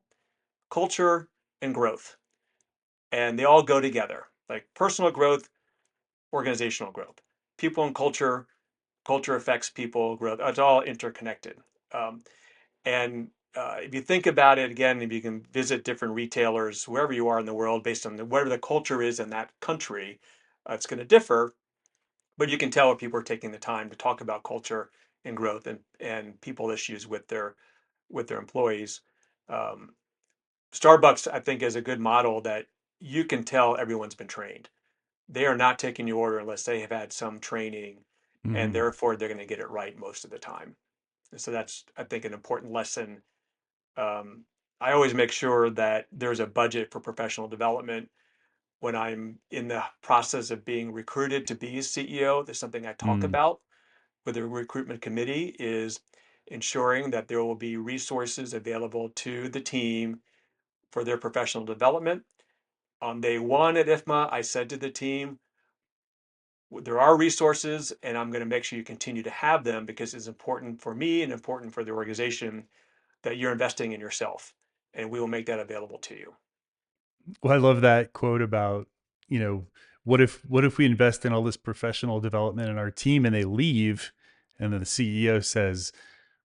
culture, and growth. And they all go together, like personal growth, organizational growth. People and culture affects people, growth. It's all interconnected. Um, and if you think about it again, if you can visit different retailers wherever you are in the world, based on whatever the culture is in that country, it's going to differ. But you can tell if people are taking the time to talk about culture and growth and people issues with their employees. Um, Starbucks, I think, is a good model that you can tell everyone's been trained. They are not taking your order unless they have had some training, and Mm-hmm. therefore they're going to get it right most of the time. And so that's, I think, an important lesson. um, I always make sure that there's a budget for professional development when I'm in the process of being recruited to be a CEO. There's something I talk Mm-hmm. about with the recruitment committee is ensuring that there will be resources available to the team for their professional development. On day one at IFMA, I said to the team, there are resources and I'm going to make sure you continue to have them because it's important for me and important for the organization that you're investing in yourself, and we will make that available to you. Well, I love that quote about, you know, What if we invest in all this professional development in our team and they leave, and then the CEO says,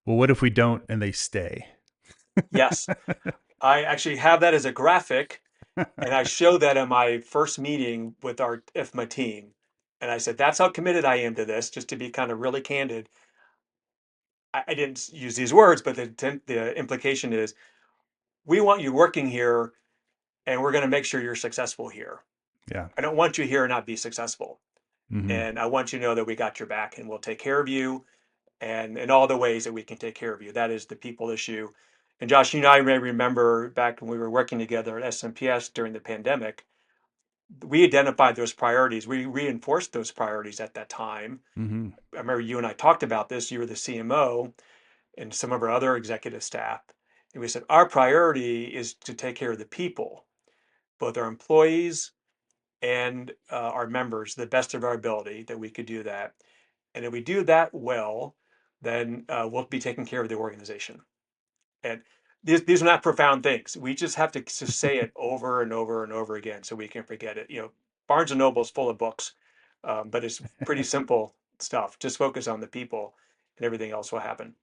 well, what if we don't and they stay? Yes, I actually have that as a graphic, and I show that in my first meeting with our IFMA team. And I said, that's how committed I am to this, just to be kind of really candid. I didn't use these words, but the implication is we want you working here and we're going to make sure you're successful here. Yeah. I don't want you here and not be successful. Hmm. And I want you to know that we got your back and we'll take care of you and in all the ways that we can take care of you. That is the people issue. And Josh, you and I may remember back when we were working together at SMPS during the pandemic, we identified those priorities. We reinforced those priorities at that time. Hmm. I remember you and I talked about this. You were the CMO and some of our other executive staff. And we said, our priority is to take care of the people, both our employees and our members, the best of our ability that we could do that. And if we do that well, then we'll be taking care of the organization. And these are not profound things. We just have to say it over and over and over again so we can forget it. Barnes and Noble is full of books, but it's pretty simple stuff. Just focus on the people, and everything else will happen.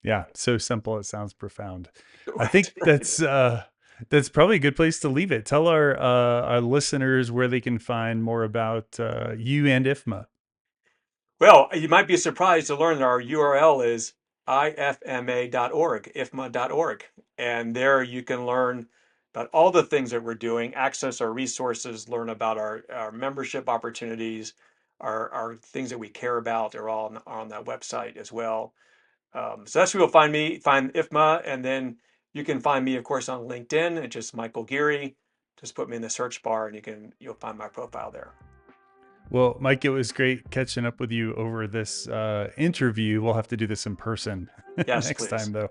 Yeah. So simple. It sounds profound. I Right. think that's probably a good place to leave it. Tell our listeners where they can find more about you and IFMA. Well, you might be surprised to learn that our URL is ifma.org, ifma.org. And there you can learn about all the things that we're doing, access our resources, learn about our membership opportunities, our things that we care about. They're all on that website as well. So that's where you'll find me, find IFMA. And then you can find me, of course, on LinkedIn. It's just Michael Geary. Just put me in the search bar and you'll find my profile there. Well, Mike, it was great catching up with you over this interview. We'll have to do this in person Yes, next please. time, though.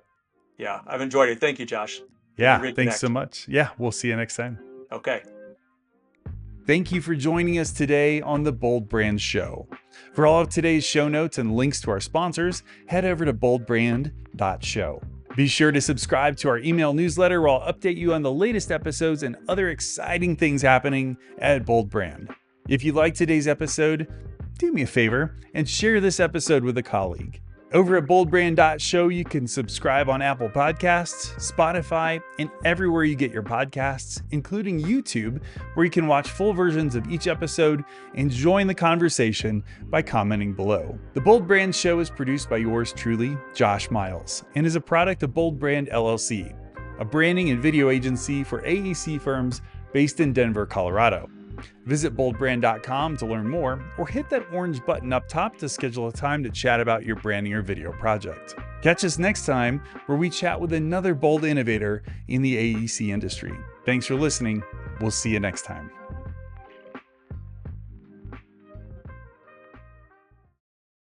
Yeah, I've enjoyed it. Thank you, Josh. We can Yeah, thanks so reconnect. much. Yeah, we'll see you next time. Okay. Thank you for joining us today on the Bold Brand Show. For all of today's show notes and links to our sponsors, head over to boldbrand.show. Be sure to subscribe to our email newsletter where I'll update you on the latest episodes and other exciting things happening at Bold Brand. If you liked today's episode, do me a favor and share this episode with a colleague. Over at boldbrand.show, you can subscribe on Apple Podcasts, Spotify, and everywhere you get your podcasts, including YouTube, where you can watch full versions of each episode and join the conversation by commenting below. The Bold Brand Show is produced by yours truly, Josh Miles, and is a product of Bold Brand LLC, a branding and video agency for AEC firms based in Denver, Colorado. Visit boldbrand.com to learn more, or hit that orange button up top to schedule a time to chat about your branding or video project. Catch us next time where we chat with another bold innovator in the AEC industry. Thanks for listening. We'll see you next time.